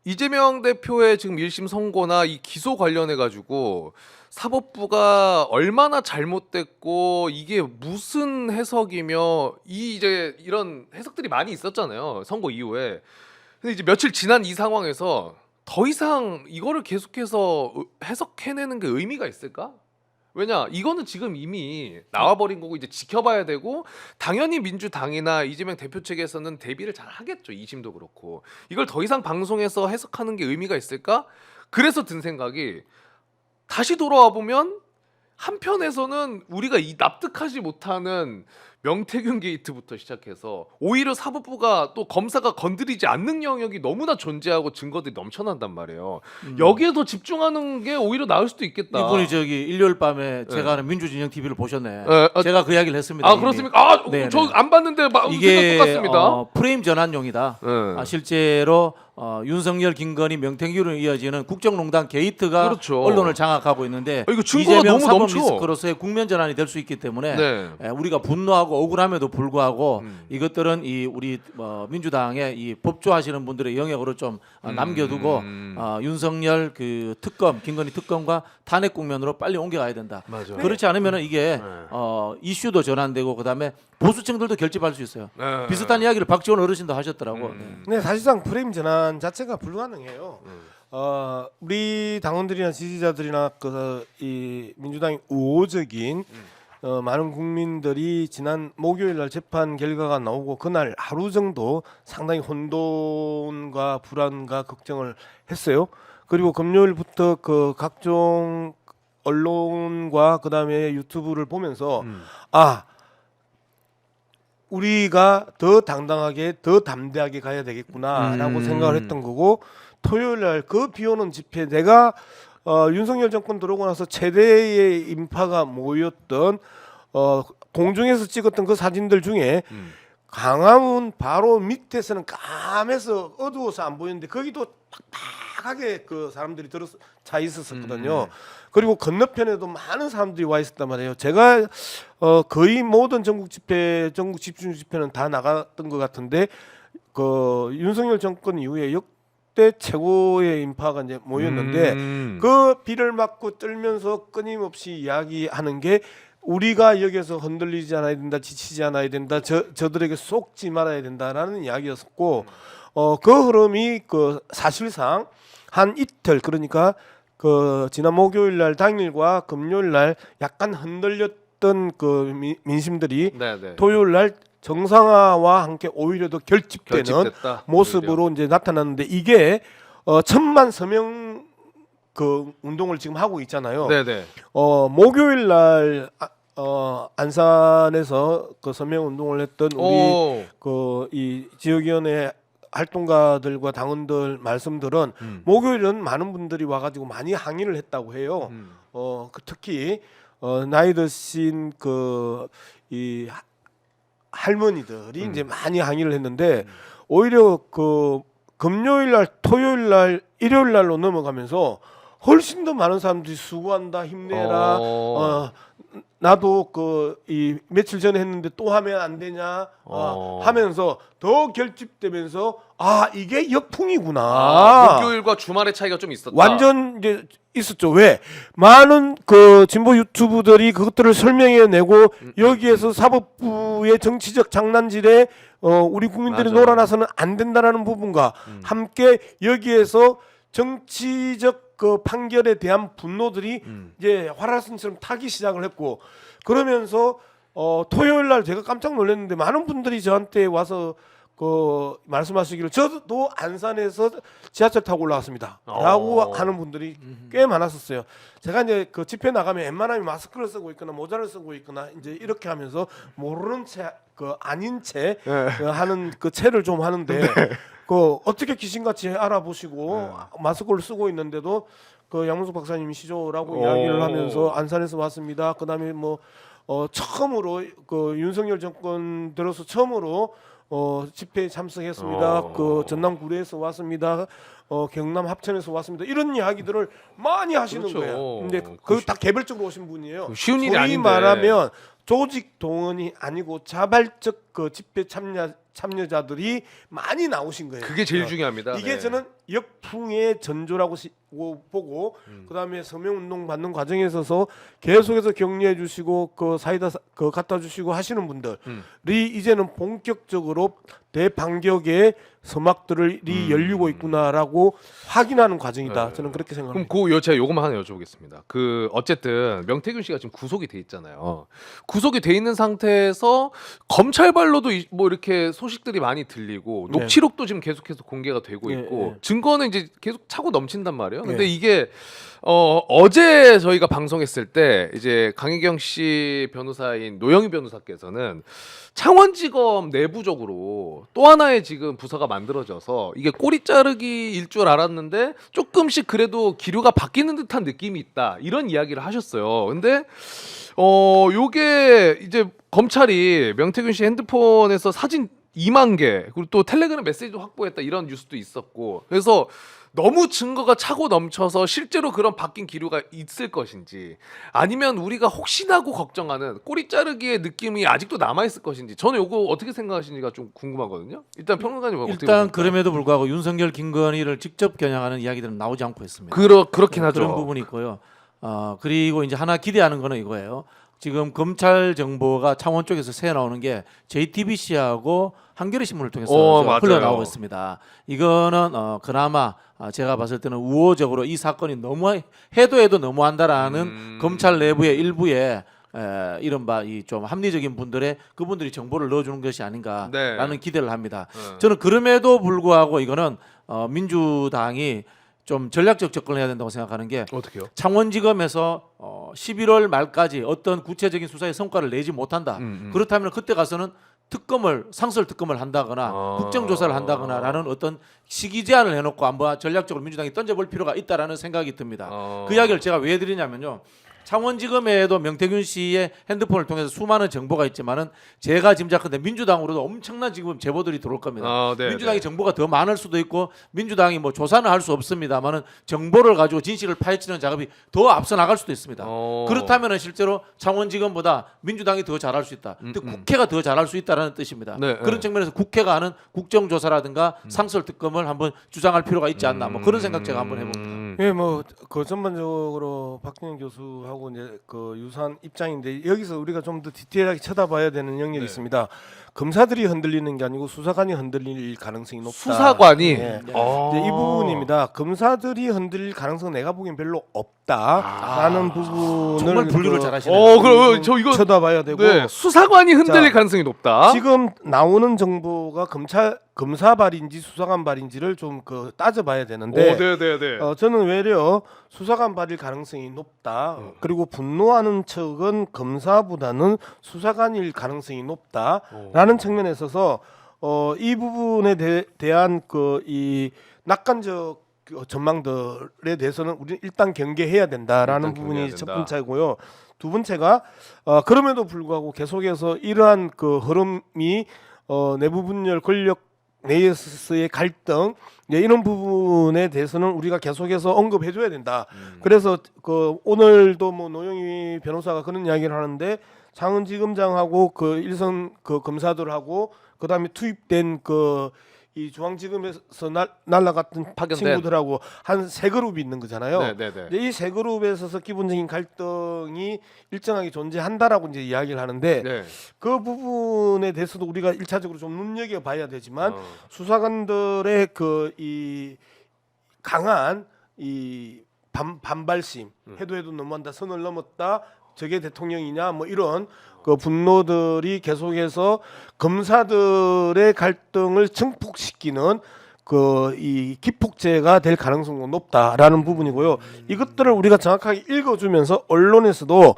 이재명 대표의 지금 1심 선고나 이 기소 관련해 가지고 사법부가 얼마나 잘못됐고 이게 무슨 해석이며 이제 이런 해석들이 많이 있었잖아요. 선고 이후에. 근데 이제 며칠 지난 이 상황에서 더 이상 이거를 계속해서 해석해내는 게 의미가 있을까? 왜냐 이거는 지금 이미 나와버린 거고 이제 지켜봐야 되고 당연히 민주당이나 이재명 대표 측에서는 대비를 잘 하겠죠. 2심도 그렇고 이걸 더 이상 방송에서 해석하는 게 의미가 있을까? 그래서 든 생각이 다시 돌아와 보면 한편에서는 우리가 이 납득하지 못하는 명태균 게이트부터 시작해서 오히려 사법부가 또 검사가 건드리지 않는 영역이 너무나 존재하고 증거들이 넘쳐난단 말이에요. 여기에 더 집중하는 게 오히려 나을 수도 있겠다. 이분이 저기 일요일 밤에 제가 하는 민주진영 TV를 보셨네. 제가 그 이야기를 했습니다. 아 그렇습니까? 네, 저 안 봤는데 이게 똑같습니다. 프레임 전환용이다. 실제로 윤석열, 김건희, 명태균으로 이어지는 국정농단 게이트가 그렇죠. 언론을 장악하고 있는데 이거 증거가 이재명 너무 사법 넘쳐. 리스크로서의 국면 전환이 될 수 있기 때문에 네. 우리가 분노하고 억울함에도 불구하고 이것들은 이 우리 민주당의 이 법조하시는 분들의 영역으로 좀 남겨두고 윤석열 그 특검, 김건희 특검과 탄핵 국면으로 빨리 옮겨가야 된다. 맞아. 그렇지 않으면은 이게 이슈도 전환되고 그다음에 보수층들도 결집할 수 있어요. 비슷한 이야기를 박지원 어르신도 하셨더라고. 네, 사실상 프레임 전환 자체가 불가능해요. 우리 당원들이나 지지자들이나 이 민주당의 우호적인 많은 국민들이 지난 목요일 날 재판 결과가 나오고 그날 하루 정도 상당히 혼돈과 불안과 걱정을 했어요. 그리고 금요일부터 그 각종 언론과 그다음에 유튜브를 보면서 우리가 더 당당하게 더 담대하게 가야 되겠구나라고 생각을 했던 거고 토요일 날 그 비오는 집회 내가 윤석열 정권 들어오고 나서 최대의 인파가 모였던 공중에서 찍었던 그 사진들 중에 강화문 바로 밑에서는 까매서 어두워서 안 보이는데 거기도 빡빡하게 그 사람들이 차 있었거든요. 그리고 건너편에도 많은 사람들이 와 있었단 말이에요. 제가 거의 모든 전국 집중 집회는 다 나갔던 것 같은데 그 윤석열 정권 이후에 역대 최고의 인파가 이제 모였는데 그 비를 맞고 떨면서 끊임없이 이야기하는 게 우리가 여기서 흔들리지 않아야 된다, 지치지 않아야 된다, 저들에게 속지 말아야 된다라는 이야기였었고, 그 흐름이 그 사실상 한 이틀 그러니까 그 지난 목요일 날 당일과 금요일 날 약간 흔들렸던 그 민심들이 네네. 토요일 날 정상화와 함께 오히려 더 결집되는 결집됐다, 모습으로 오히려. 이제 나타났는데 이게 1,000만 서명 그 운동을 지금 하고 있잖아요. 네네. 목요일 날 안산에서 그 서명 운동을 했던 우리 오. 그 이 지역위원회 활동가들과 당원들 말씀들은 목요일은 많은 분들이 와가지고 많이 항의를 했다고 해요. 그 특히 나이 드신 그 이 할머니들이 이제 많이 항의를 했는데 오히려 그 금요일 날, 토요일 날, 일요일 날로 넘어가면서 훨씬 더 많은 사람들이 수고한다, 힘내라. 나도 그 이 며칠 전에 했는데 또 하면 안 되냐 하면서 더 결집되면서 이게 역풍이구나. 목요일과 주말의 차이가 좀 있었다. 완전 이제 있었죠. 왜? 많은 그 진보 유튜브들이 그것들을 설명해내고 여기에서 사법부의 정치적 장난질에 우리 국민들이 맞아. 놀아나서는 안 된다라는 부분과 함께 여기에서 정치적 그 판결에 대한 분노들이 이제 활활순처럼 타기 시작을 했고 그러면서 토요일 날 제가 깜짝 놀랐는데 많은 분들이 저한테 와서 그 말씀하시기를 저도 안산에서 지하철 타고 올라왔습니다. 라고 하는 분들이 꽤 많았었어요. 제가 이제 그 집회 나가면 웬만하면 마스크를 쓰고 있거나 모자를 쓰고 있거나 이제 이렇게 하면서 모르는 채 그 아닌 채 하는 그 채를 좀 하는데 그 어떻게 귀신같이 알아보시고 마스크를 쓰고 있는데도 그 양문석 박사님이시죠라고 이야기를 하면서 안산에서 왔습니다. 그다음에 뭐 처음으로 그 윤석열 정권 들어서 처음으로 집회에 참석했습니다. 그 전남 구례에서 왔습니다. 경남 합천에서 왔습니다. 이런 이야기들을 많이 하시는 그렇죠. 거예요. 근데 그 다 개별적으로 오신 분이에요. 쉬운 일이 소위 아닌데. 말하면 조직 동원이 아니고 자발적 그 집회 참여자들이 많이 나오신 거예요. 그게 제일 중요합니다. 이게 네. 저는 역풍의 전조라고 보고 그다음에 서명 운동 받는 과정에 있어서 계속해서 격려해 주시고 그 사이다 그 갖다 주시고 하시는 분들이 이제는 본격적으로 대반격의 서막들이 열리고 있구나라고 확인하는 과정이다. 저는 그렇게 생각합니다. 그럼 제가 요것만 하나 여쭤보겠습니다. 그 어쨌든 명태균 씨가 지금 구속이 돼 있잖아요. 구속이 돼 있는 상태에서 검찰발로도 뭐 이렇게 소식들이 많이 들리고 네. 녹취록도 지금 계속해서 공개가 되고 네, 있고 네. 증거는 이제 계속 차고 넘친단 말이에요. 근데 네. 이게 어제 저희가 방송했을 때 이제 강혜경 씨 변호사인 노영희 변호사께서는 창원지검 내부적으로 또 하나의 지금 부서가 만들어져서 이게 꼬리 자르기일 줄 알았는데 조금씩 그래도 기류가 바뀌는 듯한 느낌이 있다 이런 이야기를 하셨어요. 근데 요게 이제 검찰이 명태균 씨 핸드폰에서 사진 2만 개 그리고 또 텔레그램 메시지도 확보했다 이런 뉴스도 있었고 그래서 너무 증거가 차고 넘쳐서 실제로 그런 바뀐 기류가 있을 것인지 아니면 우리가 혹시나고 걱정하는 꼬리 자르기의 느낌이 아직도 남아 있을 것인지 저는 요거 어떻게 생각하시는지가 좀 궁금하거든요. 일단 평론가님 어떻게 일단 보십니까? 그럼에도 불구하고 윤석열, 김건희를 직접 겨냥하는 이야기들은 나오지 않고 있습니다. 그렇긴 하죠. 그런 부분이 있고요. 그리고 이제 하나 기대하는 거는 이거예요. 지금 검찰 정보가 창원 쪽에서 새 나오는 게 JTBC하고 한겨레 신문을 통해서 맞아요. 흘러나오고 있습니다. 이거는 그나마 제가 봤을 때는 우호적으로 이 사건이 너무 해도 너무한다라는 검찰 내부의 일부의 이른바 이 좀 합리적인 분들의 그분들이 정보를 넣어주는 것이 아닌가라는 네. 기대를 합니다. 저는 그럼에도 불구하고 이거는 민주당이 좀 전략적 접근을 해야 된다고 생각하는 게 어떻게요? 창원지검에서 11월 말까지 어떤 구체적인 수사의 성과를 내지 못한다. 그렇다면 그때 가서는 특검을 상설 특검을 한다거나 아. 국정조사를 한다거나라는 어떤 시기 제한을 해놓고 한번 전략적으로 민주당이 던져볼 필요가 있다라는 생각이 듭니다. 그 이야기를 제가 왜 드리냐면요. 창원지검에도 명태균 씨의 핸드폰을 통해서 수많은 정보가 있지만은 제가 짐작하는데 민주당으로도 엄청난 지금 제보들이 들어올 겁니다. 네, 민주당이 정보가 더 많을 수도 있고 민주당이 뭐 조사는 할 수 없습니다만은 정보를 가지고 진실을 파헤치는 작업이 더 앞서 나갈 수도 있습니다. 그렇다면은 실제로 창원지검보다 민주당이 더 잘할 수 있다. 즉 국회가 더 잘할 수 있다라는 뜻입니다. 네, 그런 측면에서 국회가 하는 국정조사라든가 상설특검을 한번 주장할 필요가 있지 않나 뭐 그런 생각 제가 한번 해봅니다. 예, 뭐 그 전반적으로 박진영 교수하고 이제 그 유사한 입장인데 여기서 우리가 좀 더 디테일하게 쳐다봐야 되는 영역이 있습니다. 검사들이 흔들리는 게 아니고 수사관이 흔들릴 가능성이 높다. 수사관이 예. 이제 이 부분입니다. 검사들이 흔들릴 가능성은 내가 보기엔 별로 없다라는 부분을 정말 분류를 잘하시네요. 그럼 저 이거 쳐다봐야 되고 네, 수사관이 흔들릴 자, 가능성이 높다. 지금 나오는 정보가 검사 발인지 수사관 발인지를 좀 그 따져봐야 되는데 네, 네, 네. 저는 외려 수사관 발일 가능성이 높다. 그리고 분노하는 척은 검사보다는 수사관일 가능성이 높다라는 측면에 있어서 이 부분에 대한 그 이 낙관적 전망들에 대해서는 우리 일단 경계해야 된다라는 일단 부분이 경계해야 첫 된다. 번째고요. 두 번째가 그럼에도 불구하고 계속해서 이러한 그 흐름이 내부 분열 권력 내에서의 갈등 이런 부분에 대해서는 우리가 계속해서 언급해줘야 된다. 그래서 그 오늘도 뭐 노영희 변호사가 그런 이야기를 하는데 창원지검장하고 그 일선 그 검사들하고 그다음에 투입된 그 이 중앙지검에서 날라갔던 파견된. 친구들하고 한 세 그룹이 있는 거잖아요. 네, 네, 네. 이 세 그룹에 있어서 기본적인 갈등이 일정하게 존재한다라고 이제 이야기를 하는데 네. 그 부분에 대해서도 우리가 일차적으로 좀 눈여겨 봐야 되지만 수사관들의 그 이 강한 이 반발심 해도 너무한다 선을 넘었다 저게 대통령이냐 뭐 이런 그 분노들이 계속해서 검사들의 갈등을 증폭시키는 그 이 기폭제가 될 가능성도 높다라는 부분이고요. 이것들을 우리가 정확하게 읽어주면서 언론에서도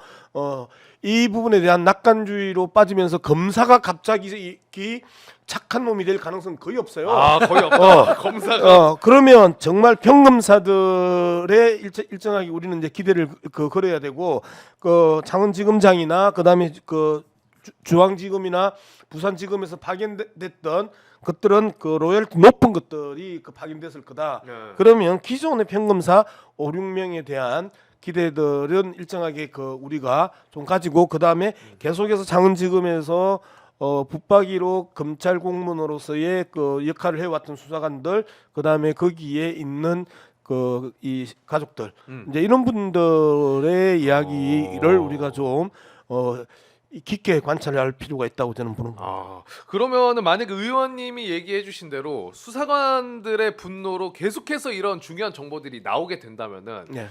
이 부분에 대한 낙관주의로 빠지면서 검사가 갑자기 이 착한 놈이 될 가능성 거의 없어요. 거의 없다. 검사가 그러면 정말 평검사들의 일정하게 우리는 이제 기대를 걸어야 되고 그 창원지검장이나 그다음에 그 중앙지검이나 부산지검에서 파견됐던 것들은 그 로열티 높은 것들이 그 파견됐을 거다. 네. 그러면 기존의 평검사 5, 6명에 대한 기대들은 일정하게 그 우리가 좀 가지고 그다음에 계속해서 창원지검에서 붙박이로 검찰 공무원으로서의 그 역할을 해왔던 수사관들 그다음에 거기에 있는 그 이 가족들 이제 이런 분들의 이야기를 우리가 좀 깊게 관찰할 필요가 있다고 저는 보는 겁니다. 그러면은 만약에 의원님이 얘기해 주신 대로 수사관들의 분노로 계속해서 이런 중요한 정보들이 나오게 된다면은 네.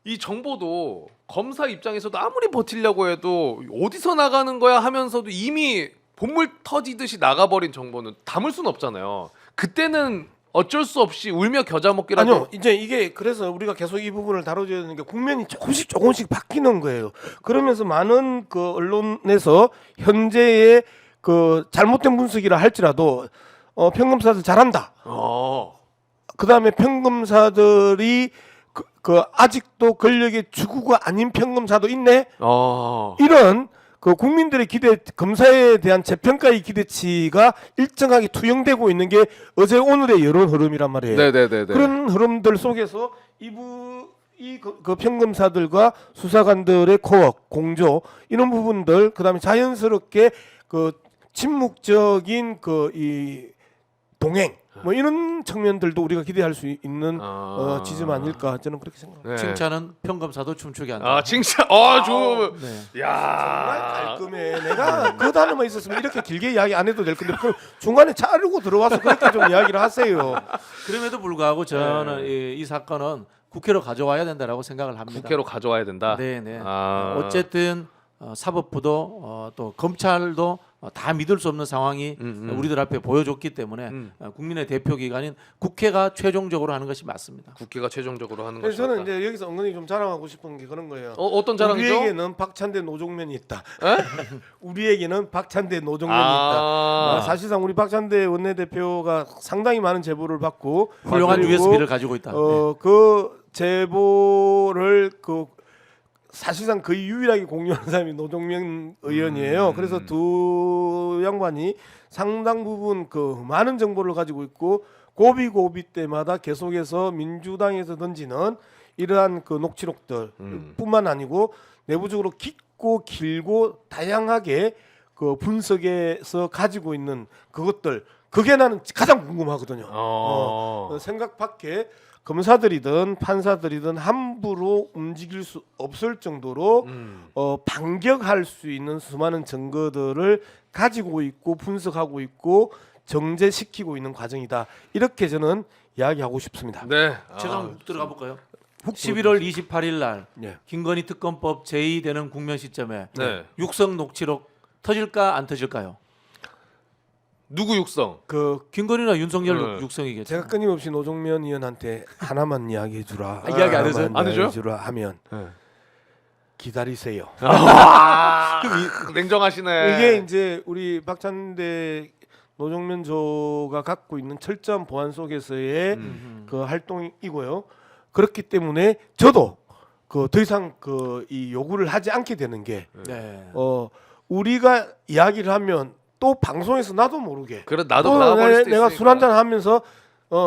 이 정보도 검사 입장에서도 아무리 버티려고 해도 어디서 나가는 거야 하면서도 이미 본물 터지듯이 나가버린 정보는 담을 수는 없잖아요. 그때는 어쩔 수 없이 울며 겨자 먹기라도 아니요, 이제 이게 그래서 우리가 계속 이 부분을 다뤄줘야 되는 게 국면이 조금씩 바뀌는 거예요. 그러면서 많은 그 언론에서 현재의 그 잘못된 분석이라 할지라도 평검사들 잘한다. 그 다음에 평검사들이 그 아직도 권력의 주구가 아닌 평검사도 있네. 이런 그 국민들의 기대, 검사에 대한 재평가의 기대치가 일정하게 투영되고 있는 게 어제 오늘의 여론 흐름이란 말이에요. 네네네. 그런 흐름들 속에서 그 평검사들과 수사관들의 코어, 공조 이런 부분들, 그다음에 자연스럽게 그 침묵적인 그 이 동행. 뭐 이런 측면들도 우리가 기대할 수 있는 지점 아닐까 저는 그렇게 생각합니다. 네. 칭찬은 평검사도 춤추게 한다. 칭찬. 좀. 네. 정말 야. 깔끔해. 내가 그 단어만 있었으면 이렇게 길게 이야기 안 해도 될 건데 그 중간에 자르고 들어와서 그렇게 좀 이야기를 하세요. 그럼에도 불구하고 저는 이 사건은 국회로 가져와야 된다라고 생각을 합니다. 국회로 가져와야 된다. 네네. 아. 어쨌든 사법부도 또 검찰도 다 믿을 수 없는 상황이 우리들 앞에 보여줬기 때문에 국민의 대표 기관인 국회가 최종적으로 하는 것이 맞습니다. 국회가 최종적으로 하는 그래서 것이다. 저는 이제 여기서 은근히 좀 자랑하고 싶은 게 그런 거예요. 어떤 자랑이죠? 우리에게는 박찬대 노종면이 있다. 우리에게는 박찬대 노종면이 있다. 사실상 우리 박찬대 원내대표가 상당히 많은 제보를 받고 훌륭한 그리고 USB를 가지고 있다. 그 제보를 그 사실상 거의 유일하게 공유하는 사람이 노종면 의원이에요. 그래서 두 양반이 상당 부분 그 많은 정보를 가지고 있고 고비 때마다 계속해서 민주당에서 던지는 이러한 그 녹취록들 뿐만 아니고 내부적으로 깊고 길고 다양하게 그 분석해서 가지고 있는 그것들 그게 나는 가장 궁금하거든요. 생각 밖에 검사들이든 판사들이든 함부로 움직일 수 없을 정도로 반격할 수 있는 수많은 증거들을 가지고 있고 분석하고 있고 정제시키고 있는 과정이다. 이렇게 저는 이야기하고 싶습니다. 네. 제가 한번 들어가 볼까요? 11월 28일 날 예. 김건희 특검법 제2되는 국면 시점에 네. 육성 녹취록 터질까 안 터질까요? 누구 육성? 그 김건희나 윤석열 네. 육성이겠죠. 제가 끊임없이 노종면 의원한테 하나만 이야기해 주라. 이야기 안 해서요? 안 해줘요? 주라 하면 네. 기다리세요. 냉정하시네. 이게 이제 우리 박찬대 노종면조가 갖고 있는 철저한 보안 속에서의 그 활동이고요. 그렇기 때문에 저도 그 더 이상 그 이 요구를 하지 않게 되는 게 네. 우리가 이야기를 하면 또 방송에서 나도 모르게 그래 나도 또 나와버릴 수도 내가 있으니까. 술 한잔 하면서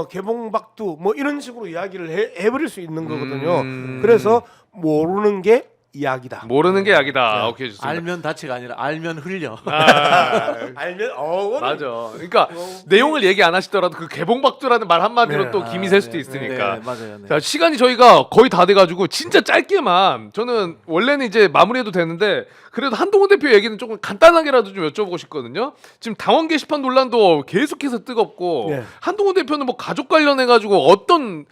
개봉박두 뭐 이런 식으로 이야기를 해버릴 수 있는 거거든요. 그래서 모르는 게 이야기다. 모르는 게 약이다. 오케이 좋습니다. 알면 다치가 아니라 알면 흘려. 알면 맞아. 그러니까 내용을 얘기 안 하시더라도 그 개봉박두라는 말 한마디로 네. 또 김이 셀 수도 있으니까. 네, 맞아요. 네. 자, 시간이 저희가 거의 다 돼가지고 진짜 짧게만 저는 원래는 이제 마무리해도 되는데 그래도 한동훈 대표 얘기는 조금 간단하게라도 좀 여쭤보고 싶거든요. 지금 당원 게시판 논란도 계속해서 뜨겁고 네. 한동훈 대표는 뭐 가족 관련해가지고 어떤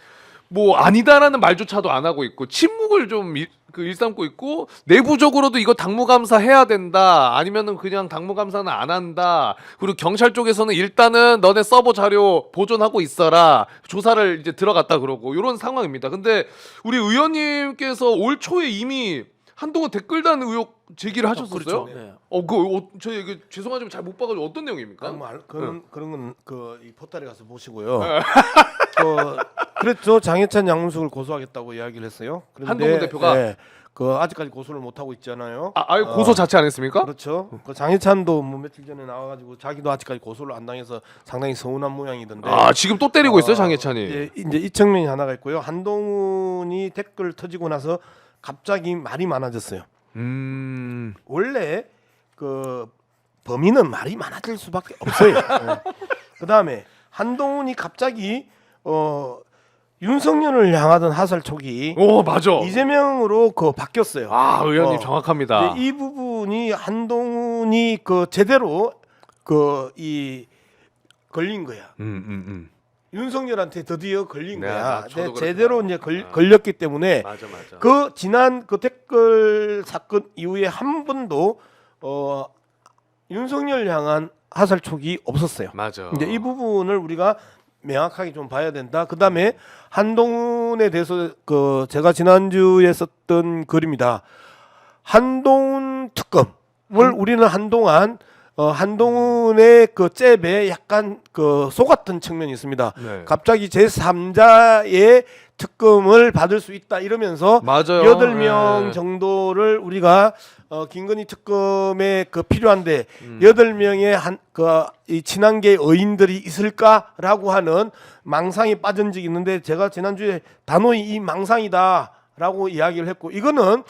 뭐 아니다라는 말조차도 안 하고 있고 침묵을 좀 일삼고 있고 내부적으로도 이거 당무감사 해야 된다 아니면은 그냥 당무감사는 안 한다 그리고 경찰 쪽에서는 일단은 너네 서버 자료 보존하고 있어라 조사를 이제 들어갔다 그러고 이런 상황입니다. 근데 우리 의원님께서 올 초에 이미 한동훈 댓글단 의혹 제기를 하셨었어요? 그렇죠. 네. 저 이게 죄송하지만 잘 못 봐가지고 어떤 내용입니까? 그런 건 그 이 포털에 가서 보시고요. 그랬죠. 장해찬 양문숙을 고소하겠다고 이야기를 했어요. 그런데 한동훈 대표가? 예, 그 아직까지 고소를 못 하고 있잖아요. 아예 고소 자체 안 했습니까? 그렇죠. 그 장해찬도 뭐 며칠 전에 나와가지고 자기도 아직까지 고소를 안 당해서 상당히 서운한 모양이던데. 아 지금 또 때리고 있어요 장해찬이. 이제 이 측면이 하나가 있고요. 한동훈이 댓글 터지고 나서 갑자기 말이 많아졌어요. 원래 그 범인은 말이 많아질 수밖에 없어요. 그다음에 한동훈이 갑자기 윤석열을 향하던 하살촉이 오 맞아. 이재명으로 그 바뀌었어요. 아 의원님 정확합니다. 이 부분이 한동훈이 그 제대로 그 이 걸린 거야. 윤석열한테 드디어 걸린 네, 거야. 저도 그렇게 제대로 봐요. 이제 걸렸기 때문에 맞아. 그 지난 그 댓글 사건 이후에 한 번도 윤석열 향한 하살촉이 없었어요. 맞아. 이제 이 부분을 우리가 명확하게 좀 봐야 된다. 그다음에 한동훈에 대해서 그 제가 지난주에 썼던 글입니다. 한동훈 특검을 우리는 한동안 한동훈의 그 잽에 약간 그 속았던 측면이 있습니다. 네. 갑자기 제3자의 특검을 받을 수 있다 이러면서 맞아요. 8명 네. 정도를 우리가 김건희 특검에 그 필요한데 8명의 이 친한계 의인들이 있을까라고 하는 망상에 빠진 적이 있는데 제가 지난주에 단호히 이 망상이다라고 이야기를 했고 이거는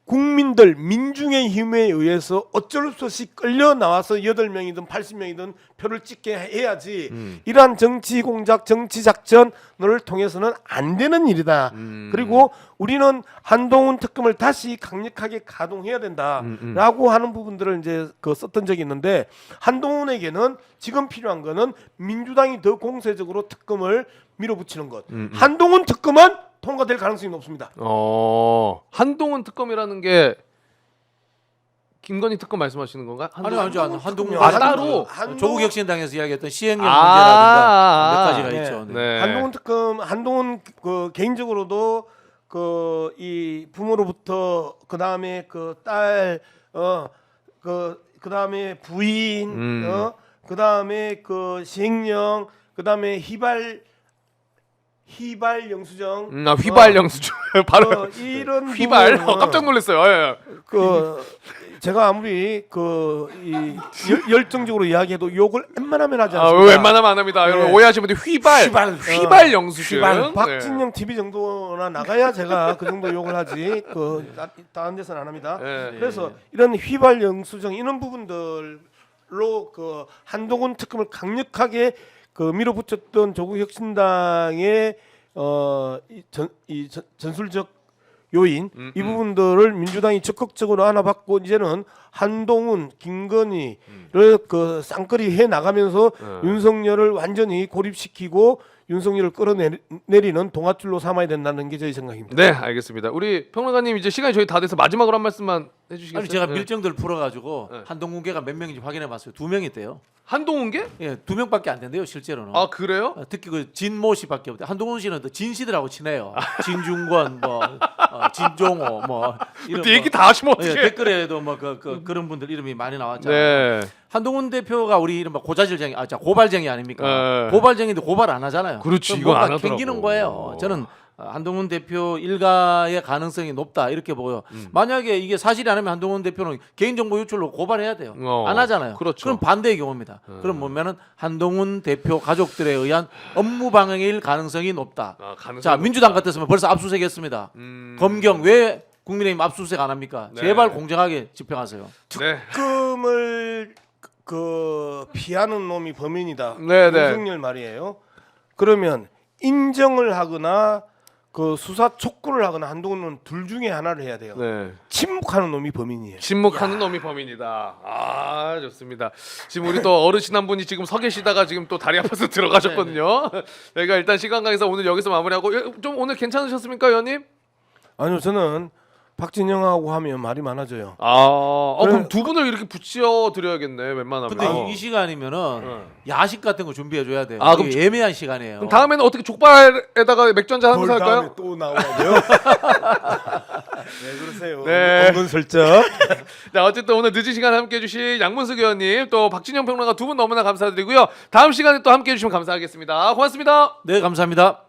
국민들 민중의 힘에 의해서 어쩔 수 없이 끌려 나와서 8명이든 80명이든 표를 찍게 해야지 이러한 정치 공작, 정치 작전을 통해서는 안 되는 일이다. 그리고 우리는 한동훈 특검을 다시 강력하게 가동해야 된다라고 하는 부분들을 이제 그 썼던 적이 있는데 한동훈에게는 지금 필요한 거는 민주당이 더 공세적으로 특검을 밀어붙이는 것. 한동훈 특검은 통과될 가능성이 높습니다. 한동훈 특검이라는 게 김건희 특검 말씀하시는 건가? 아니요, 한동훈 아, 따로? 조국 혁신당에서 이야기했던 시행령 아, 문제라든가 몇 가지가 네. 있죠. 네. 네. 한동훈 특검, 한동훈 그 개인적으로도 그 이 부모로부터 그 다음에 그 딸, 그 다음에 부인, 그 다음에 그 시행령, 그 다음에 휘발 영수증, 휘발 영수증 바로 이런 휘발 부분은 깜짝 놀랐어요. 예. 그 제가 아무리 열정적으로 이야기해도 욕을 웬만하면 하지 않습니다. 웬만하면 안 합니다. 네. 여러분 오해하시는 분들 휘발 영수증. 네. 박진영 TV 정도나 나가야 제가 그 정도 욕을 하지 다른 데서는 안 합니다. 네. 그래서 이런 휘발 영수증 이런 부분들로 그 한동훈 특검을 강력하게 그 밀어붙였던 조국 혁신당의 전술적 요인 이 부분들을 민주당이 적극적으로 안아받고 이제는 한동훈, 김건희를 그 쌍끌이 해 나가면서 윤석열을 완전히 고립시키고 윤석열을 끌어내리는 동아줄로 삼아야 된다는 게 저희 생각입니다. 네, 알겠습니다. 우리 평론가님 이제 시간이 저희 다 돼서 마지막으로 한 말씀만 해주시겠어요? 아니 제가 네. 밀정들 풀어가지고 네. 한동훈계가 몇 명인지 확인해봤어요. 2명이대요. 한동훈계? 예, 2명밖에 안 된대요 실제로는. 아 그래요? 특히 그 진모 씨밖에 없대. 한동훈 씨는 또 진 씨들하고 친해요. 진중권, 뭐 진종호, 뭐 이런 또 얘기 다 하시면 예, 어떡해? 댓글에도 뭐 그런 분들 이름이 많이 나왔잖아요. 네. 한동훈 대표가 우리 이른바 고자질쟁이, 고발쟁이 아닙니까? 네. 고발쟁이인데 고발 안 하잖아요. 그렇지, 그럼 이거 안 뭔가 하더라고. 캥기는 거예요. 저는 한동훈 대표 일가의 가능성이 높다 이렇게 보고요. 만약에 이게 사실이 아니면 한동훈 대표는 개인정보 유출로 고발해야 돼요. 안 하잖아요. 그렇죠. 그럼 반대의 경우입니다. 그럼 보면은 한동훈 대표 가족들에 의한 업무 방해일 가능성이 높다. 가능성이 자, 민주당 같았으면 벌써 압수수색했습니다. 검경 왜 국민의힘 압수수색 안 합니까? 네. 제발 공정하게 집행하세요. 네. 특검을 그 피하는 놈이 범인이다. 네, 네. 윤석열 말이에요. 그러면 인정을 하거나 그 수사 촉구를 하거나 한동훈은 둘 중에 하나를 해야 돼요. 네. 침묵하는 놈이 범인이에요. 침묵하는 놈이 범인이다. 아 좋습니다. 지금 우리 또 어르신 한 분이 지금 서 계시다가 지금 또 다리 아파서 들어가셨거든요. 저희가 일단 시간 관계상 오늘 여기서 마무리하고 좀 오늘 괜찮으셨습니까, 의원님? 아니요, 저는 박진영하고 하면 말이 많아져요. 그럼 두 분을 이렇게 붙여 드려야겠네, 웬만하면. 근데 이 시간이면 야식 같은 거 준비해 줘야 돼요. 아, 그럼 이게 애매한 시간이에요. 그럼 다음에는 어떻게 족발에다가 맥주 한잔 하면서 할까요? 또 나오고요. 네, 그러세요. 네. 은근슬쩍. 자, 어쨌든 오늘 늦은 시간 함께 해주신 양문숙 의원님 또 박진영 평론가 두 분 너무나 감사드리고요. 다음 시간에 또 함께 해주시면 감사하겠습니다. 고맙습니다. 네, 감사합니다.